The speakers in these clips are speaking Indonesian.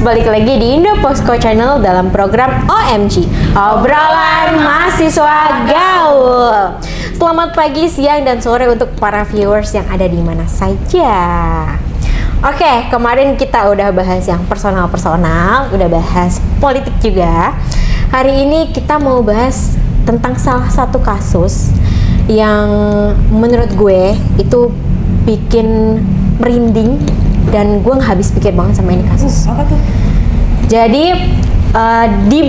balik lagi di Indo Posko Channel dalam program OMG, Obrolan Mahasiswa Gaul. Selamat pagi, siang, dan sore untuk para viewers yang ada di mana saja. Oke, kemarin kita udah bahas yang personal-personal, udah bahas politik juga. Hari ini kita mau bahas tentang salah satu kasus yang menurut gue itu bikin merinding dan gue nggak habis pikir banget sama ini kasus. Apa tuh? Jadi di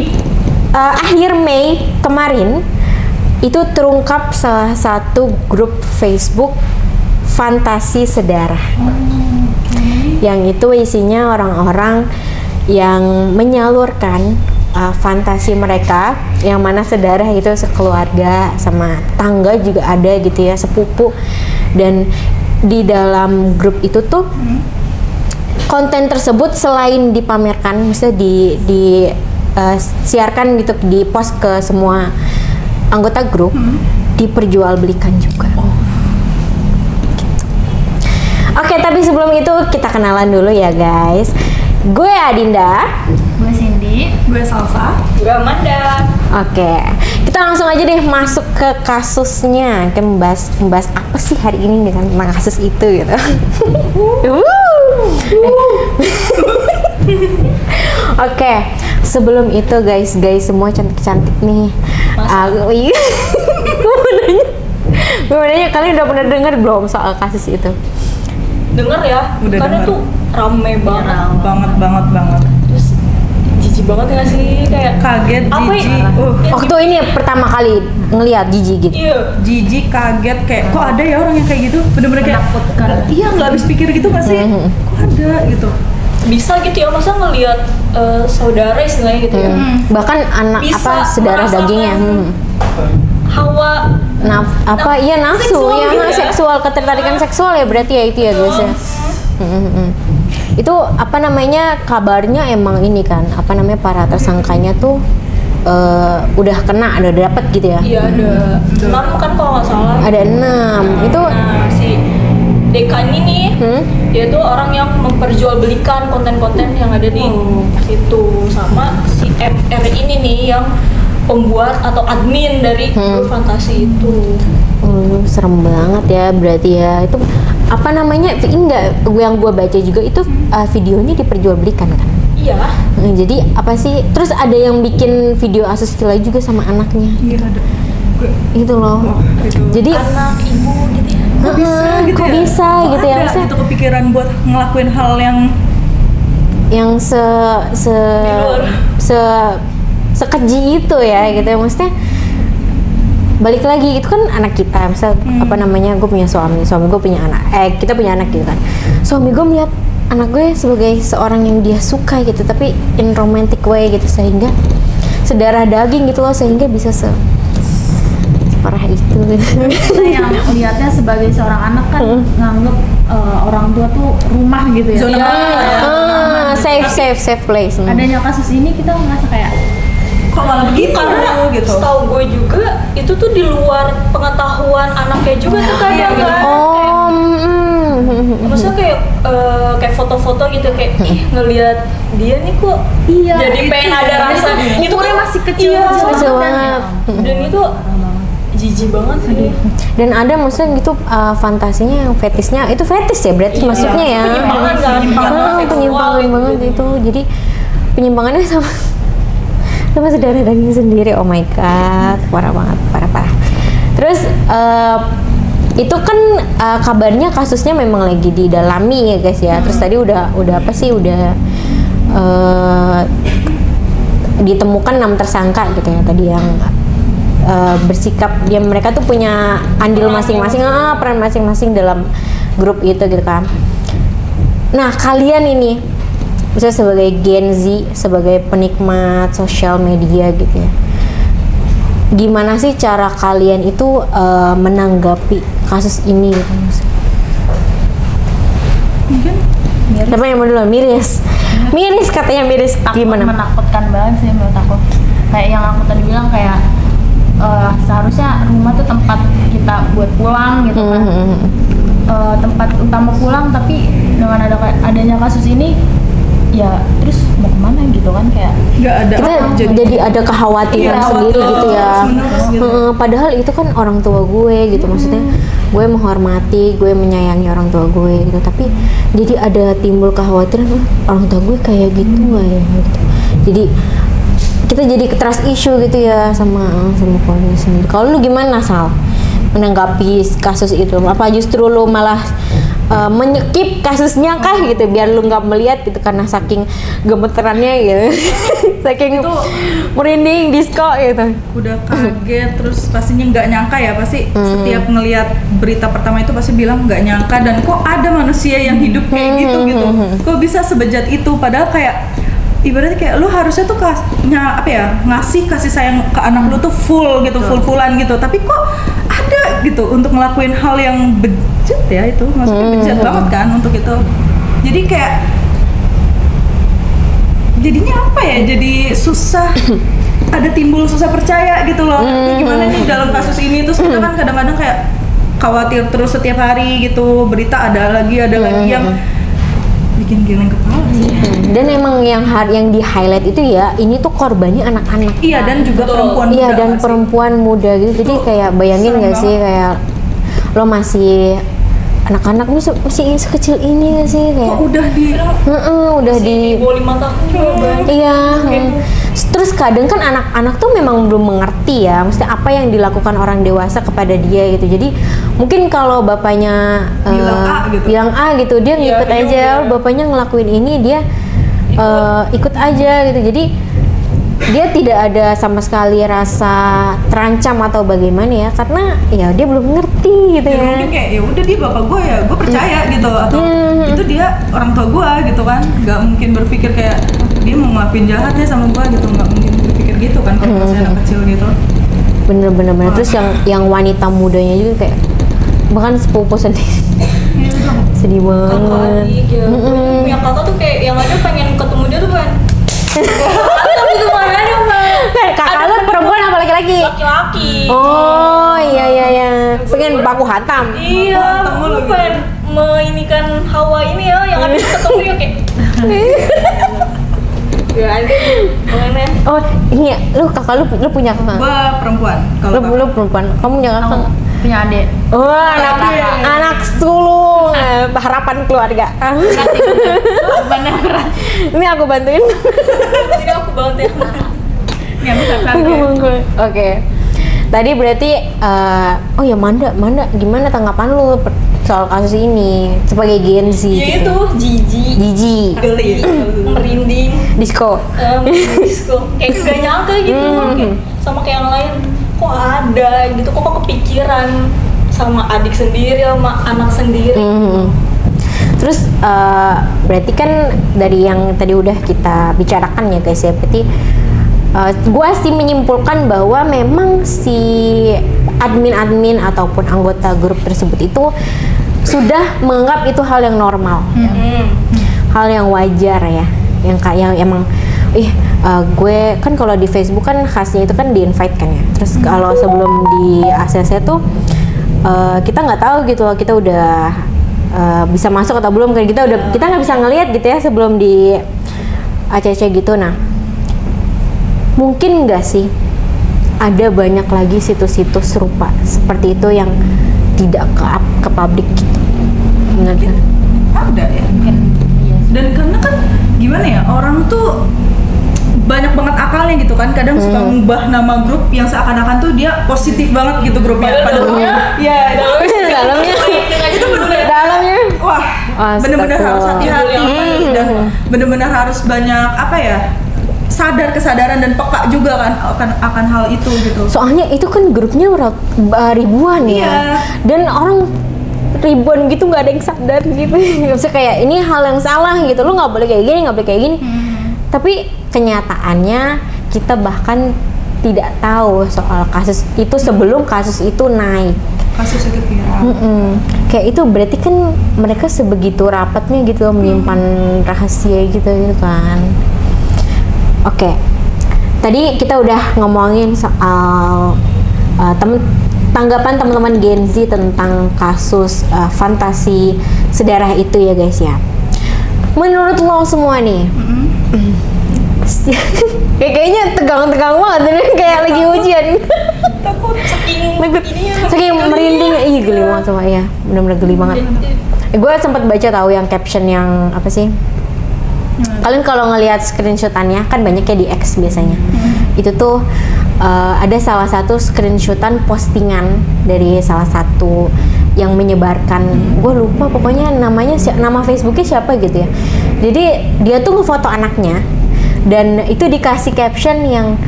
akhir Mei kemarin itu terungkap salah satu grup Facebook fantasi sedarah, yang itu isinya orang-orang yang menyalurkan fantasi mereka, yang mana sedarah itu sekeluarga, sama tangga juga ada gitu ya, sepupu. Dan di dalam grup itu tuh konten tersebut selain dipamerkan, misalnya siarkan gitu, di post ke semua anggota grup, diperjualbelikan juga. Gitu. Oke, tapi sebelum itu kita kenalan dulu ya guys. Gue Adinda, gue Cindy, Gue Salsa, gue Amanda. Oke, kita langsung aja deh masuk ke kasusnya. Kita membahas apa sih hari ini dengan tentang kasus itu gitu. Oke, sebelum itu guys semua cantik-cantik nih. Gue mau nanya, kalian udah pernah dengar belum soal kasus itu? Dengar ya, Udah karena denger. tuh rame banget. banget. Terus jijik banget nggak sih, kayak Kaget, apa ya? jijik. Waktu ini pertama kali ngelihat jijik gitu. Iya, Jijik, kaget, kayak kok ada ya orang yang kayak gitu? Bener-bener kayak menakutkan. iya, nggak habis pikir gitu nggak sih? Kok ada gitu? Bisa gitu ya, masa ngelihat saudara istilahnya gitu ya. Bahkan anak Bisa sedarah merasakan dagingnya. Hawa Nafsu seksual ya, gitu ya. seksual, ketertarikan seksual ya berarti ya itu ya guys ya. Itu apa namanya, kabarnya emang ini kan, apa namanya, para tersangkanya tuh udah kena, udah dapet gitu ya. Iya, ada 6 kan kalau nggak salah. Ada 6 itu. Nah, si Dekan ini dia tuh orang yang memperjualbelikan konten-konten yang ada di situ, sama si MR ini nih yang pembuat atau admin dari grup fantasi itu. Serem banget ya berarti ya. Itu apa namanya, enggak, yang gue baca juga itu videonya diperjualbelikan kan. Iya. Jadi apa sih, terus ada yang bikin video asusila juga sama anaknya. Iya ada. Itu loh. Itu. Jadi Anak ibu gitu ya. kok bisa gitu kok ya? bisa Kok gitu ya, ada maksudnya gitu kepikiran buat ngelakuin hal yang yang sekeji itu ya gitu ya, maksudnya balik lagi itu kan anak kita, misal apa namanya, gue punya suami gue punya anak, kita punya anak gitu kan, suami gue melihat anak gue sebagai seorang yang dia suka gitu, tapi in romantic way gitu, sehingga sedarah daging gitu loh, sehingga bisa separah itu gitu. Kita yang melihatnya sebagai seorang anak kan nganggep orang tua tuh rumah gitu ya. Zona aman ya. Safe place. Adanya kasus ini kita ngerasa kayak kok malah begitu Karena gitu. setahu gue juga itu tuh di luar pengetahuan anaknya juga tuh kadang gitu. kan. Maksudnya kayak foto-foto gitu, kayak ih ngelihat dia nih kok jadi pengen ada rasa. Itu umurnya kan masih kecil iya, Kecil banget. dan itu jijik banget sih. Dan ada maksudnya gitu fantasinya yang fetisnya itu fetis ya berarti masuknya ya. Penyimpangan kan, Penyimpangan banget itu. Jadi penyimpangannya sama saudara daging sendiri. Oh my god, parah banget, parah. Terus itu kan kabarnya kasusnya memang lagi didalami ya guys ya. Terus tadi udah apa sih, udah ditemukan 6 tersangka gitu ya tadi, yang bersikap dia, mereka tuh punya andil masing-masing, peran masing-masing dalam grup itu gitu kan. Nah, kalian ini misalnya sebagai Gen Z, sebagai penikmat sosial media gitu ya, gimana sih cara kalian itu menanggapi kasus ini gitu? Mungkin Siapa yang mau duluan? Miris katanya, Miris gimana? menakutkan banget sih menurut aku. Kayak yang aku tadi bilang, kayak seharusnya rumah tuh tempat kita buat pulang gitu kan. Tempat utama pulang, tapi dengan adanya kasus ini ya terus mau kemana gitu kan, kayak nggak ada Kita jadi ada kekhawatiran Iya, sendiri betul. gitu ya. Terus-menerus gitu. Padahal itu kan orang tua gue gitu, maksudnya gue menghormati, gue menyayangi orang tua gue gitu, tapi jadi ada timbul kekhawatiran, orang tua gue kayak gitu nggak ya gitu. Jadi kita jadi trust issue gitu ya sama keluarga sendiri. Kalau lu gimana, Sal, menanggapi kasus itu? Apa justru lu malah menyekip kasusnya kah gitu biar lu nggak melihat gitu karena saking gemeterannya gitu, saking merinding disco gitu. Udah kaget, terus pastinya nggak nyangka ya, pasti setiap ngelihat berita pertama itu pasti bilang nggak nyangka, dan kok ada manusia yang hidup kayak gitu, kok bisa sebejat itu, padahal kayak ibaratnya kayak lu harusnya tuh ngasih kasih sayang ke anak lu tuh full gitu, full-fullan gitu, tapi kok ada gitu untuk ngelakuin hal yang bejat ya, itu maksudnya bejat banget kan untuk itu. Jadi kayak jadinya apa ya, jadi susah ada timbul susah percaya gitu loh. Ini gimana nih dalam kasus ini, terus kita kan kadang-kadang kayak khawatir terus setiap hari gitu, berita ada lagi yang bikin geleng kepala sih. Dan emang yang di highlight itu ya, ini tuh korbannya anak-anak. Iya, dan juga perempuan muda. Iya, dan masih. perempuan muda gitu. Jadi kayak bayangin serem nggak sih, kayak lo masih anak-anak masih sekecil ini nggak sih, kayak Kok udah di udah di bawah 5 tahun juga banyak. iya. Terus kadang kan anak-anak tuh memang belum mengerti ya, mesti apa yang dilakukan orang dewasa kepada dia gitu. Jadi mungkin kalau bapaknya bilang A gitu, dia ngikut iya, aja. iya. Bapaknya ngelakuin ini, dia ikut aja gitu. Jadi dia tidak ada sama sekali rasa terancam atau bagaimana ya, karena ya dia belum ngerti gitu ya, ya. mungkin kayak ya udah dia bapak gue ya, gue percaya gitu, atau itu dia orang tua gue gitu kan, nggak mungkin berpikir kayak dia mau ngelakuin jahatnya sama gue gitu, nggak mungkin berpikir gitu kan kalau masih anak kecil gitu. Bener-bener. Terus yang wanita mudanya juga kayak bahkan sepupu sendiri. Sedih Kakak banget. adik ya. Punya kakak tuh kayak yang ada pengen ketemu dia tuh kan. Atau gitu mana ada Mbak? Kakak lu perempuan apa laki-laki? Laki-laki. Oh iya. Pengen baku hantam. Iya, aku pengen meinikan Hawa ini ya, yang ada ketemu ya kayak. Ya ada mana? Oh iya, kakak lu punya kakak? Gue perempuan. Kalau Lu perempuan, kamu punya kakak? punya adik. Oh, anak sulung, harapan keluarga. Benar berat. Ini aku bantuin. Jadi aku banget ya. yang bisa Oke. Tadi berarti, oh ya Manda, gimana tanggapan lu soal kasus ini sebagai Gen Z? Ya itu Jijik, geli, merinding, disco. disco, kayak gak nyangka gitu, kayak sama kayak yang lain. Kok ada gitu, kok kepikiran sama adik sendiri, sama anak sendiri. Terus berarti kan dari yang tadi udah kita bicarakan ya guys ya, berarti gue sih menyimpulkan bahwa memang si admin ataupun anggota grup tersebut itu sudah menganggap itu hal yang normal, hal yang wajar ya, yang emang gue kan kalau di Facebook kan khasnya itu kan di invite kan ya. Terus kalau sebelum di ACC tuh kita nggak tahu gitu loh, kita udah bisa masuk atau belum, kayak kita nggak bisa ngelihat gitu ya sebelum di ACC gitu. Nah, mungkin nggak sih ada banyak lagi situs-situs serupa seperti itu yang tidak ke publik gitu? mungkin ada ya. Dan karena kan gimana ya, orang tuh banyak banget akalnya gitu kan, kadang suka ngubah nama grup yang seakan-akan tuh dia positif banget gitu grupnya, padahal ya dalamnya itu bener-bener wah bener-bener harus hati-hati dan bener-bener harus banyak kesadaran dan peka juga kan akan hal itu gitu. Soalnya itu kan grupnya ribuan ya, Iya. dan orang ribuan gitu nggak ada yang sadar gitu. Maksudnya kayak ini hal yang salah gitu, lu nggak boleh kayak gini, nggak boleh kayak gini. Tapi kenyataannya kita bahkan tidak tahu soal kasus itu sebelum kasus itu naik. Kasus itu viral. Kayak itu berarti kan mereka sebegitu rapatnya gitu menyimpan rahasia gitu kan. Oke. Tadi kita udah ngomongin soal tanggapan teman-teman Gen Z tentang kasus fantasi sedarah itu ya guys ya. Menurut lo semua nih, kayaknya tegang-tegang banget ini kayak lagi ujian. Takut saking ininya, Saking merinding, ih geli banget sama ya, benar-benar geli banget. Gue sempat baca tahu yang caption yang apa sih? Kalian kalau ngelihat screenshotannya kan banyak ya di X biasanya. Itu tuh ada salah satu screenshotan postingan dari salah satu yang menyebarkan, gue lupa pokoknya namanya, nama Facebooknya siapa gitu ya. Jadi dia tuh ngefoto anaknya dan itu dikasih caption yang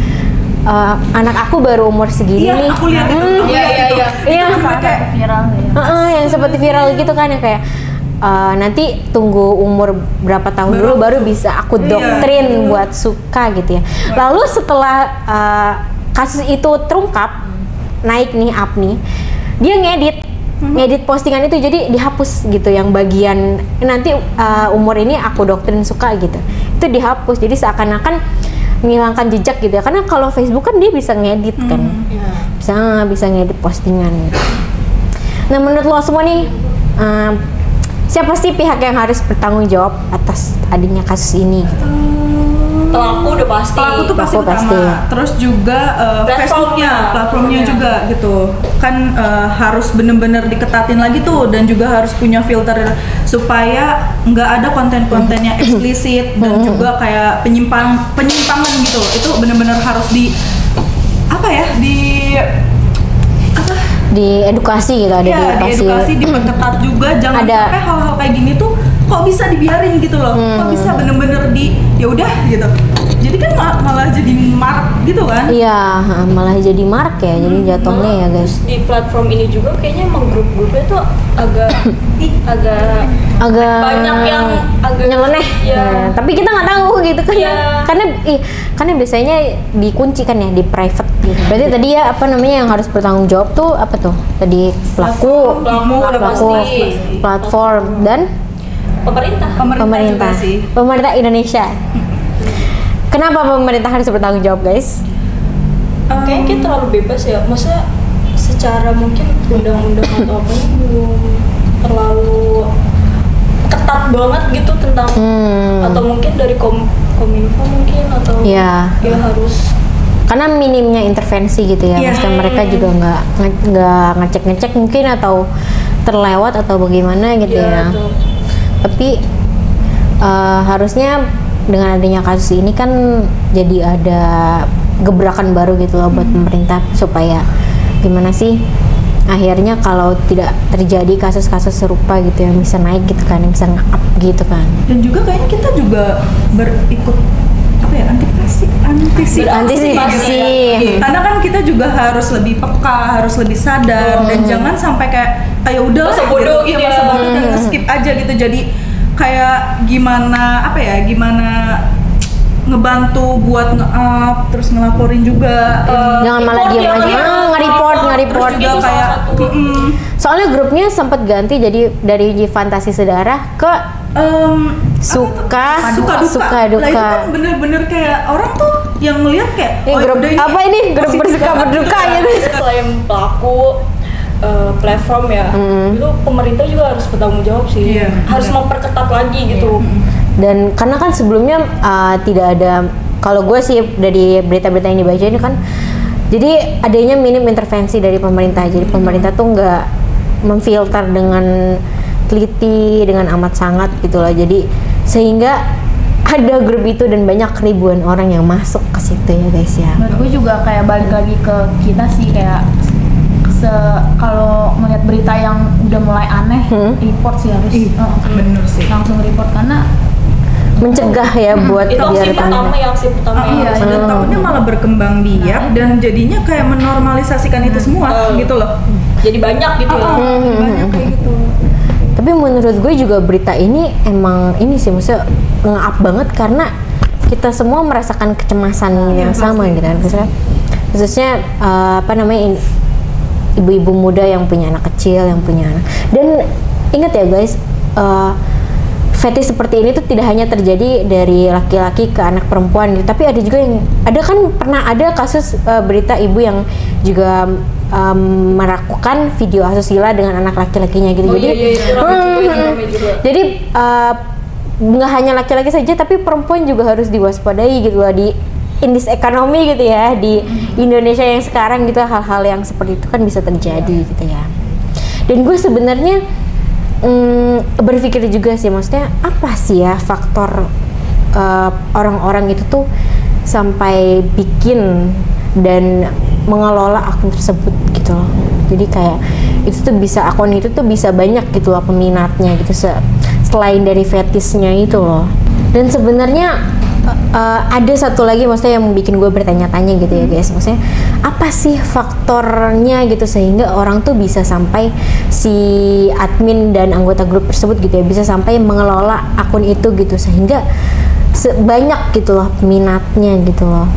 anak aku baru umur segini nih. Aku lihat itu. Iya. Sampai viral ya. Yang seperti viral gitu kan ya kayak nanti tunggu umur berapa tahun dulu baru bisa aku doktrin buat suka gitu ya. Lalu setelah kasus itu terungkap, naik nih up nih, dia ngedit postingan itu jadi dihapus gitu yang bagian nanti umur ini aku doktrin suka gitu. Itu dihapus jadi seakan-akan menghilangkan jejak gitu ya. Karena kalau Facebook kan dia bisa ngedit kan. Bisa ngedit postingan gitu. Nah, menurut lo semua nih siapa sih pihak yang harus bertanggung jawab atas adanya kasus ini? pelaku udah pasti. Pelaku tuh pasti Pelaku utama. pasti. Terus juga platformnya juga gitu. Kan harus bener-bener diketatin lagi tuh dan juga harus punya filter supaya nggak ada konten-konten yang eksplisit dan juga kayak penyimpangan gitu. Itu bener-bener harus diedukasi gitu, ada diedukasi, diperketat juga, jangan Ada. sampai hal-hal kayak gini tuh kok bisa dibiarin gitu loh, kok bisa bener-bener ya udah gitu. Jadi kan malah jadi mark gitu kan? Iya, malah jadi mark ya, jadi jatuhnya ya guys. Terus di platform ini juga kayaknya emang grup-grupnya tuh agak banyak yang agak nyeleneh. Ya. Nah, tapi kita nggak tahu gitu kan. Iya. Karena biasanya dikunci kan ya, di private gitu. Berarti tadi ya apa namanya yang harus bertanggung jawab tuh apa tuh? Tadi pelaku udah pasti. platform dan pemerintah. pemerintah Indonesia. Kenapa pemerintah harus bertanggung jawab, guys? Kayaknya kita terlalu bebas ya, masa secara mungkin undang-undang atau apa belum terlalu ketat banget gitu tentang atau mungkin dari Kominfo mungkin atau Iya. ya harus Karena minimnya intervensi gitu ya, Iya. maksudnya mereka juga nggak ngecek mungkin atau terlewat atau bagaimana gitu ya. tuh. Tapi harusnya dengan adanya kasus ini kan jadi ada gebrakan baru gitu loh buat pemerintah supaya gimana sih akhirnya kalau tidak terjadi kasus-kasus serupa gitu yang bisa naik gitu kan, yang bisa nge-up gitu kan. Dan juga kayaknya kita juga berikut Antisipasi. Karena kan kita juga harus lebih peka, harus lebih sadar dan jangan sampai kayak ya udah Masa bodoh gitu masa ya. bodoh dan skip aja gitu. Jadi kayak gimana ngebantu buat nge-up terus ngelaporin juga. Jangan malah report diam ya, aja. iya. Terus Nge-report. juga Itu salah kayak satu. Soalnya grupnya sempat ganti jadi dari Fantasi Sedara ke suka duka. duka. Lah itu kan bener-bener kayak orang tuh yang ngeliat kayak Ini grup udah apa ini? Grup positif bersuka banget berduka gitu. Selain pelaku platform ya, itu pemerintah juga harus bertanggung jawab sih. Iya, Harus benar. memperketat lagi gitu. Dan karena kan sebelumnya tidak ada, kalau gue sih dari berita-berita yang dibaca ini kan, jadi adanya minim intervensi dari pemerintah. Jadi pemerintah tuh nggak memfilter dengan teliti, dengan amat sangat gitu loh. Jadi sehingga ada grup itu dan banyak ribuan orang yang masuk ke situ ya guys ya. Menurut gue juga kayak balik lagi ke kita sih, kayak kalau melihat berita yang udah mulai aneh, report sih harus. bener sih. Langsung report karena Mencegah ya buat Itu biar aksi pertama ya, aksi pertama Iya, ya. dan takutnya malah berkembang biak dan jadinya kayak menormalisasikan itu semua gitu loh. Jadi banyak gitu ya. Banyak kayak gitu. Tapi menurut gue juga berita ini emang ini sih maksudnya nge-up banget karena kita semua merasakan kecemasan yang sama gitu kan. Khususnya ibu-ibu muda yang punya anak kecil, yang punya anak. Dan ingat ya guys, fetish seperti ini tuh tidak hanya terjadi dari laki-laki ke anak perempuan gitu, tapi ada juga yang pernah ada kasus berita ibu yang juga melakukan video asusila dengan anak laki-lakinya gitu. Oh, iya, itu ramai juga. Jadi nggak hanya laki-laki saja tapi perempuan juga harus diwaspadai gitu loh di in this economy gitu ya, di Indonesia yang sekarang gitu, hal-hal yang seperti itu kan bisa terjadi gitu ya. Dan gue sebenarnya berpikir juga sih, maksudnya apa sih ya faktor orang-orang itu tuh sampai bikin dan mengelola akun tersebut gitu loh. Jadi kayak itu tuh bisa, akun itu tuh bisa banyak gitu loh peminatnya gitu, selain dari fetishnya itu loh. Dan sebenarnya ada satu lagi maksudnya yang bikin gue bertanya-tanya gitu ya guys, maksudnya apa sih faktornya gitu sehingga orang tuh bisa sampai si admin dan anggota grup tersebut gitu ya bisa sampai mengelola akun itu gitu sehingga banyak gitu loh peminatnya gitu loh.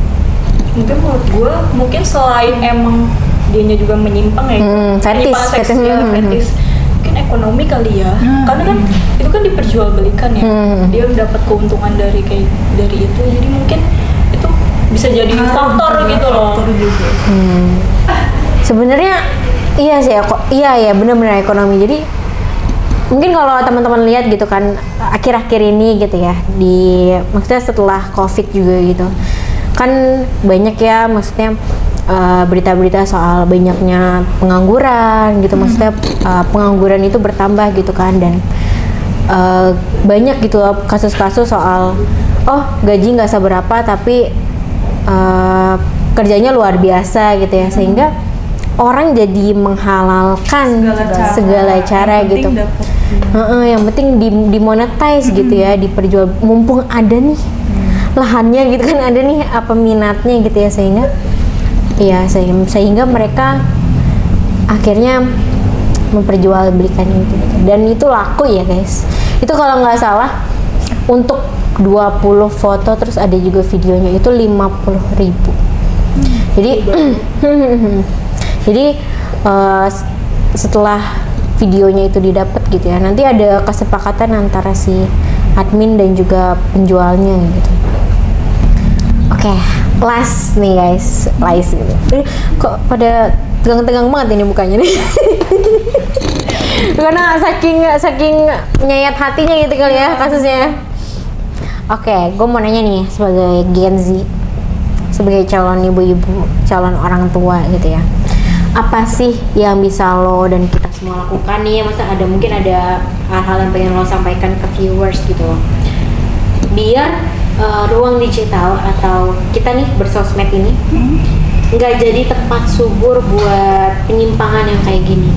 Mungkin menurut gue mungkin selain emang dianya juga menyimpang ya, fetish, fetish mungkin ekonomi kali ya, karena kan itu kan diperjualbelikan ya, dia dapat keuntungan dari itu, jadi mungkin itu bisa jadi faktor gitu loh. Sebenarnya iya sih ya, kok iya ya benar-benar ekonomi. Jadi mungkin kalau teman-teman lihat gitu kan akhir-akhir ini gitu ya, maksudnya setelah COVID juga gitu kan banyak ya, maksudnya berita-berita soal banyaknya pengangguran gitu, maksudnya pengangguran itu bertambah gitu kan, dan banyak gitu loh kasus-kasus soal gaji nggak seberapa tapi kerjanya luar biasa gitu ya, sehingga orang jadi menghalalkan segala cara gitu. Yang penting dimonetize gitu ya, diperjual, mumpung ada nih lahannya gitu kan, ada nih apa minatnya gitu ya, sehingga mereka akhirnya memperjualbelikan itu gitu. Dan itu laku ya guys, itu kalau nggak salah untuk 20 foto terus ada juga videonya itu 50.000. Jadi setelah videonya itu didapat gitu ya, nanti ada kesepakatan antara si admin dan juga penjualnya gitu. Oke, last nih guys, last gitu. Kok pada tegang-tegang banget ini mukanya nih. Karena saking nyayat hatinya gitu kali ya kasusnya. Oke, gue mau nanya nih sebagai Gen Z, sebagai calon ibu-ibu, calon orang tua gitu ya. Apa sih yang bisa lo dan kita semua lakukan nih? Masa mungkin ada hal-hal yang pengen lo sampaikan ke viewers gitu loh, biar ruang digital atau kita nih bersosmed ini nggak jadi tempat subur buat penyimpangan yang kayak gini.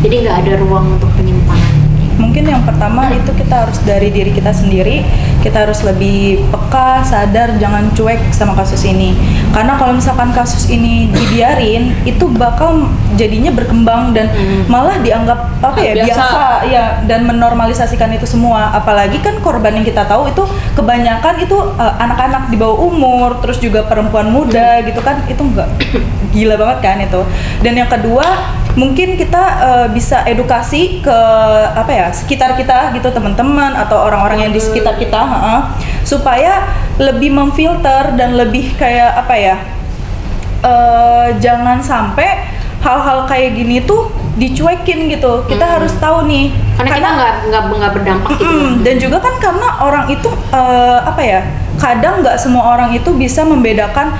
Jadi nggak ada ruang untuk penyimpangan. Mungkin yang pertama itu kita harus dari diri kita sendiri, kita harus lebih peka, sadar, jangan cuek sama kasus ini. Karena kalau misalkan kasus ini dibiarin, itu bakal jadinya berkembang dan malah dianggap biasa ya, dan menormalisasikan itu semua. Apalagi kan korban yang kita tahu itu kebanyakan itu anak-anak di bawah umur, terus juga perempuan muda gitu kan, itu enggak gila banget kan itu. Dan yang kedua, mungkin kita bisa edukasi ke sekitar kita gitu, teman-teman atau orang-orang yang di sekitar kita, supaya lebih memfilter dan lebih kayak jangan sampai hal-hal kayak gini tuh dicuekin gitu. Kita harus tahu nih, karena kita nggak berdampak gitu. Dan juga kan karena orang itu kadang nggak semua orang itu bisa membedakan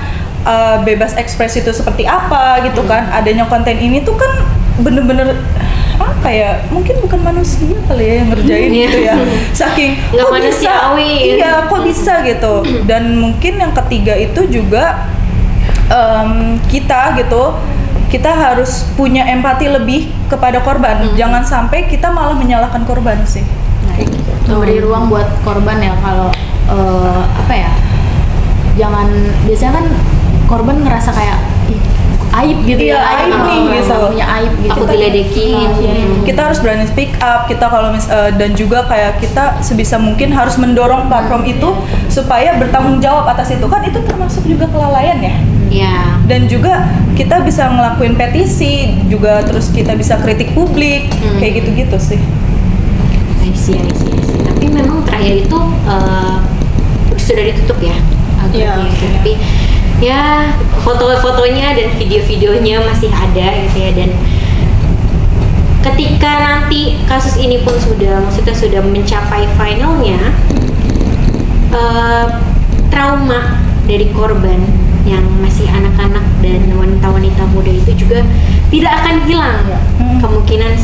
bebas ekspresi itu seperti apa gitu kan. Adanya konten ini tuh kan bener-bener mungkin bukan manusia kali ya yang ngerjain gitu ya, saking nggak manusiawi. Kok bisa gitu. Dan mungkin yang ketiga itu juga kita harus punya empati lebih kepada korban. Jangan sampai kita malah menyalahkan korban sih. Memberi ruang buat korban ya. Kalau jangan, biasanya kan korban ngerasa kayak aib gitu ya, aib nih gitu, punya aib gitu, aku diledekin. Kita harus berani speak up, kita kalau dan juga kayak kita sebisa mungkin harus mendorong platform itu supaya bertanggung jawab atas itu, kan itu termasuk juga kelalaian ya. Iya. Dan juga kita bisa ngelakuin petisi juga, terus kita bisa kritik publik, kayak gitu-gitu sih. I see. Tapi memang terakhir itu sudah ditutup ya. Tapi ya foto-fotonya dan video-videonya masih ada gitu ya, dan ketika nanti kasus ini pun sudah mencapai finalnya, trauma dari korban yang masih anak-anak dan wanita-wanita muda itu juga tidak akan hilang kemungkinan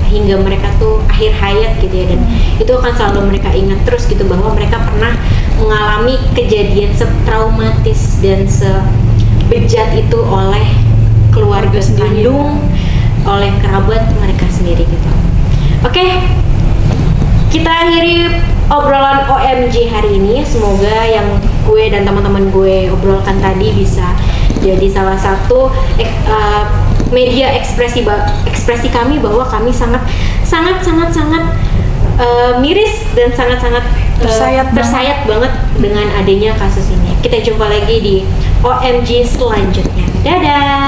hingga mereka tuh akhir hayat gitu ya, dan itu akan selalu mereka ingat terus gitu bahwa mereka pernah mengalami kejadian setraumatis dan sebejat itu oleh keluarga kandung, oleh kerabat mereka sendiri gitu. Oke, kita akhiri obrolan OMG hari ini. Semoga yang gue dan teman-teman gue obrolkan tadi bisa jadi salah satu media ekspresi kami bahwa kami sangat miris dan sangat tersayat banget dengan adanya kasus ini. Kita jumpa lagi di OMG selanjutnya. Dadah.